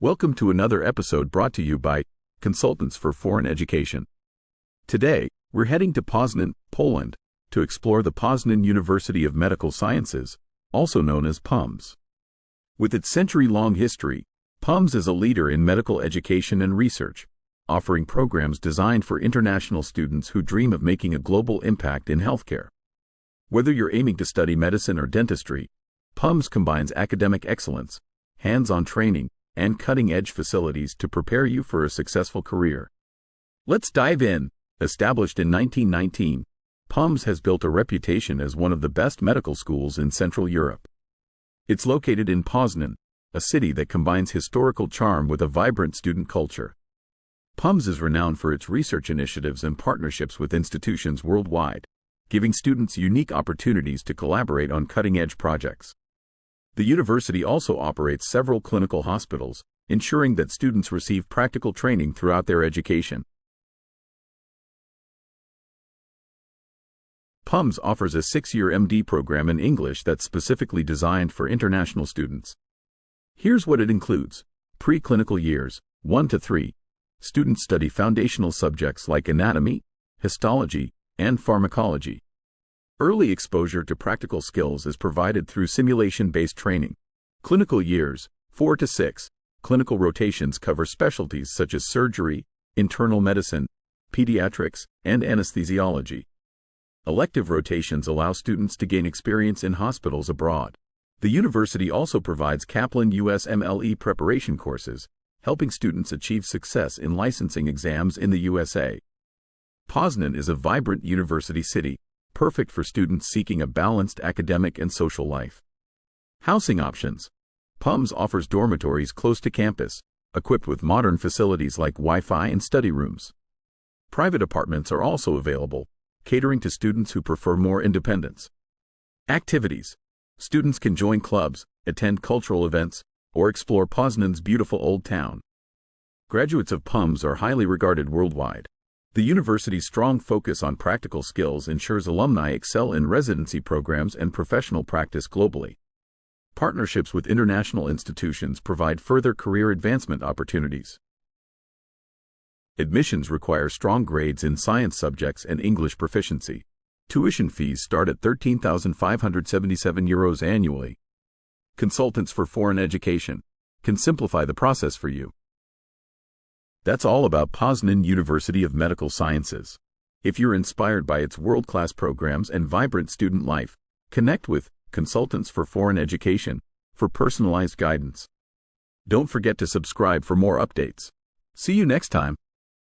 Welcome to another episode brought to you by Consultants for Foreign Education. Today, we're heading to Poznan, Poland, to explore the Poznan University of Medical Sciences, also known as PUMS. With its century-long history, PUMS is a leader in medical education and research, offering programs designed for international students who dream of making a global impact in healthcare. Whether you're aiming to study medicine or dentistry, PUMS combines academic excellence, hands-on training, and cutting-edge facilities to prepare you for a successful career. Let's dive in. Established in 1919, PUMS has built a reputation as one of the best medical schools in Central Europe. It's located in Poznan, a city that combines historical charm with a vibrant student culture. PUMS is renowned for its research initiatives and partnerships with institutions worldwide, giving students unique opportunities to collaborate on cutting-edge projects. The university also operates several clinical hospitals, ensuring that students receive practical training throughout their education. PUMS offers a 6-year MD program in English that's specifically designed for international students. Here's what it includes. Pre-clinical years, 1 to 3. Students study foundational subjects like anatomy, histology, and pharmacology. Early exposure to practical skills is provided through simulation-based training. Clinical years, 4 to 6. Clinical rotations cover specialties such as surgery, internal medicine, pediatrics, and anesthesiology. Elective rotations allow students to gain experience in hospitals abroad. The university also provides Kaplan USMLE preparation courses, helping students achieve success in licensing exams in the USA. Poznan is a vibrant university city, perfect for students seeking a balanced academic and social life. Housing options. PUMS offers dormitories close to campus, equipped with modern facilities like Wi-Fi and study rooms. Private apartments are also available, catering to students who prefer more independence. Activities. Students can join clubs, attend cultural events, or explore Poznan's beautiful old town. Graduates of PUMS are highly regarded worldwide. The university's strong focus on practical skills ensures alumni excel in residency programs and professional practice globally. Partnerships with international institutions provide further career advancement opportunities. Admissions require strong grades in science subjects and English proficiency. Tuition fees start at €13,577 annually. Consultants for Foreign Education can simplify the process for you. That's all about Poznan University of Medical Sciences. If you're inspired by its world-class programs and vibrant student life, connect with Consultants for Foreign Education for personalized guidance. Don't forget to subscribe for more updates. See you next time.